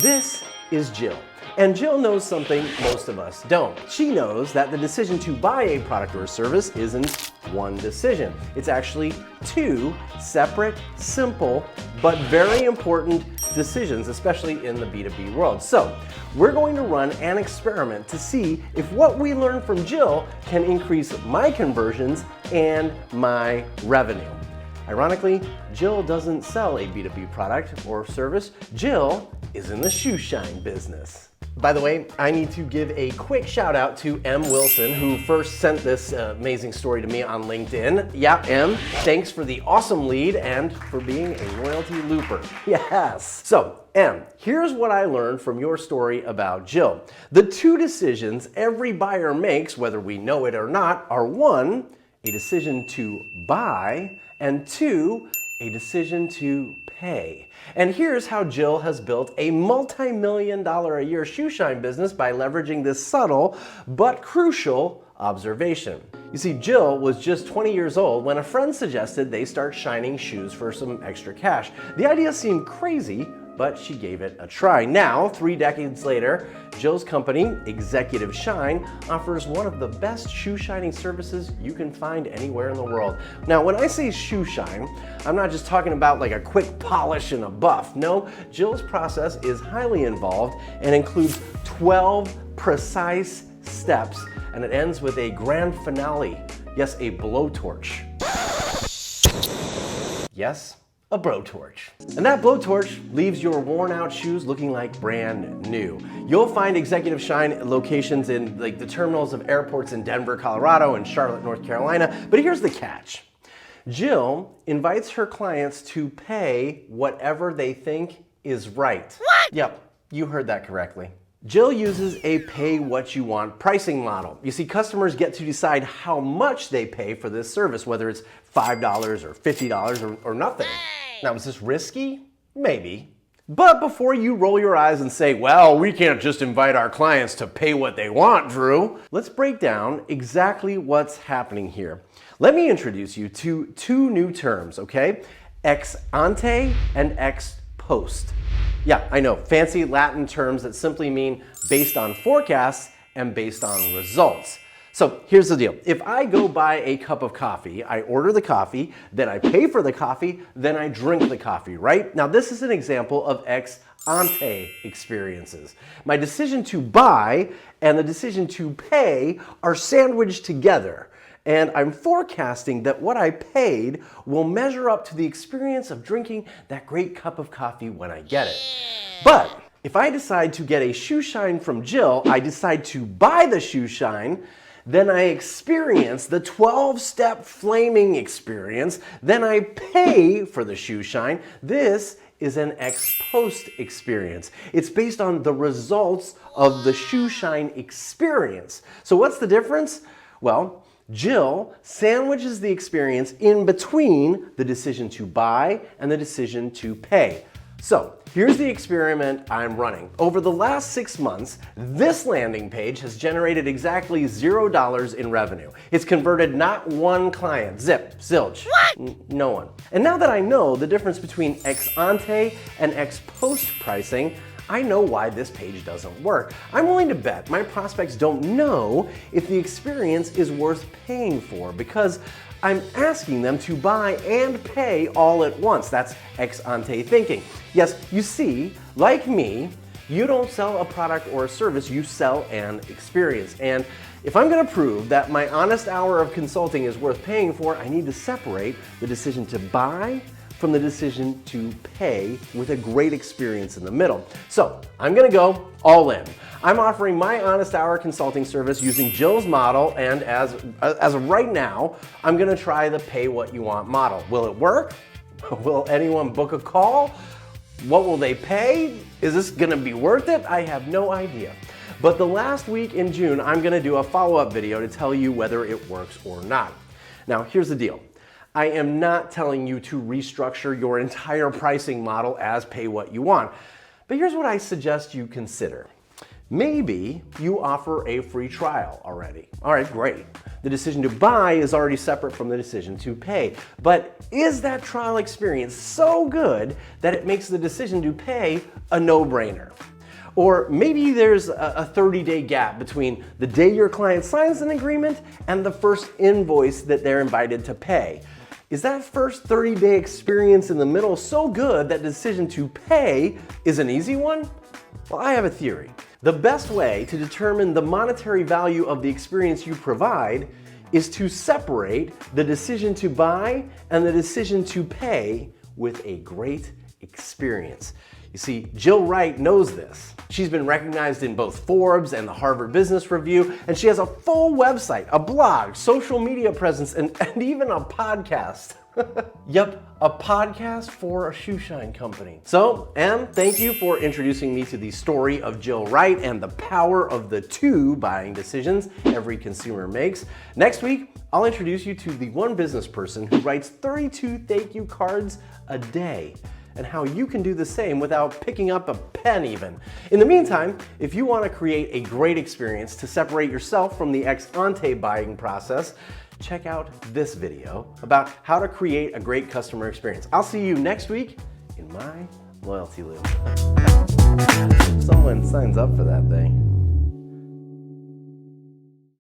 This is Jill. And Jill knows something most of us don't. She knows that the decision to buy a product or a service isn't one decision. It's actually two separate, simple, but very important decisions, especially in the B2B world. So we're going to run an experiment to see if what we learn from Jill can increase my conversions and my revenue. Ironically, Jill doesn't sell a B2B product or service. Jill is in the shoe shine business. By the way, I need to give a quick shout out to M. Wilson, who first sent this amazing story to me on LinkedIn. Yeah, M, thanks for the awesome lead and for being a loyalty looper. Yes. So, M, here's what I learned from your story about Jill. The two decisions every buyer makes, whether we know it or not, are one, a decision to buy, and two, a decision to pay. And here's how Jill has built a multi-million-dollar a year shoe shine business by leveraging this subtle but crucial observation. You see, Jill was just 20 years old when a friend suggested they start shining shoes for some extra cash. The idea seemed crazy, but she gave it a try. Now, 3 decades later, Jill's company, Executive Shine, offers one of the best shoe shining services you can find anywhere in the world. Now, when I say shoe shine, I'm not just talking about like a quick polish and a buff. No, Jill's process is highly involved and includes 12 precise steps, and it ends with a grand finale. Yes, a blowtorch. Yes, a blowtorch. And that blowtorch leaves your worn out shoes looking like brand new. You'll find Executive Shine locations in like the terminals of airports in Denver, Colorado and Charlotte, North Carolina. But here's the catch. Jill invites her clients to pay whatever they think is right. What? Yep, you heard that correctly. Jill uses a pay what you want pricing model. You see, customers get to decide how much they pay for this service, whether it's $5 or $50 or nothing. Now, is this risky? Maybe. But before you roll your eyes and say, well, we can't just invite our clients to pay what they want, Drew, let's break down exactly what's happening here. Let me introduce you to two new terms, okay? Ex ante and ex post. Yeah, I know, fancy Latin terms that simply mean based on forecasts and based on results. So here's the deal. If I go buy a cup of coffee, I order the coffee, then I pay for the coffee, then I drink the coffee, right? Now this is an example of ex ante experiences. My decision to buy and the decision to pay are sandwiched together. And I'm forecasting that what I paid will measure up to the experience of drinking that great cup of coffee when I get it. But if I decide to get a shoe shine from Jill, I decide to buy the shoe shine, then I experience the 12-step flaming experience, then I pay for the shoe shine. This is an ex post experience. It's based on the results of the shoe shine experience. So what's the difference? Well, Jill sandwiches the experience in between the decision to buy and the decision to pay. So here's the experiment I'm running. Over the last 6 months, this landing page has generated exactly $0 in revenue. It's converted not one client, zip, zilch, no one. And now that I know the difference between ex ante and ex post pricing, I know why this page doesn't work. I'm willing to bet my prospects don't know if the experience is worth paying for because I'm asking them to buy and pay all at once. That's ex ante thinking. Yes, you see, like me, you don't sell a product or a service, you sell an experience. And if I'm gonna prove that my honest hour of consulting is worth paying for, I need to separate the decision to buy from the decision to pay with a great experience in the middle. So I'm gonna go all in. I'm offering my honest hour consulting service using Jill's model, and as of right now, I'm gonna try the pay what you want model. Will it work? Will anyone book a call? What will they pay? Is this gonna be worth it? I have no idea. But the last week in June, I'm gonna do a follow-up video to tell you whether it works or not. Now, here's the deal. I am not telling you to restructure your entire pricing model as pay what you want. But here's what I suggest you consider. Maybe you offer a free trial already. All right, great. The decision to buy is already separate from the decision to pay. But is that trial experience so good that it makes the decision to pay a no-brainer? Or maybe there's a 30-day gap between the day your client signs an agreement and the first invoice that they're invited to pay. Is that first 30-day experience in the middle so good that the decision to pay is an easy one? Well, I have a theory. The best way to determine the monetary value of the experience you provide is to separate the decision to buy and the decision to pay with a great experience. You see, Jill Wright knows this. She's been recognized in both Forbes and the Harvard Business Review, and she has a full website, a blog, social media presence, and even a podcast. Yep, a podcast for a shoe shine company. So, Em, thank you for introducing me to the story of Jill Wright and the power of the 2 buying decisions every consumer makes. Next week, I'll introduce you to the one business person who writes 32 thank you cards a day, and how you can do the same without picking up a pen even. In the meantime, if you want to create a great experience to separate yourself from the ex ante buying process, check out this video about how to create a great customer experience. I'll see you next week in my loyalty loop. Someone signs up for that thing.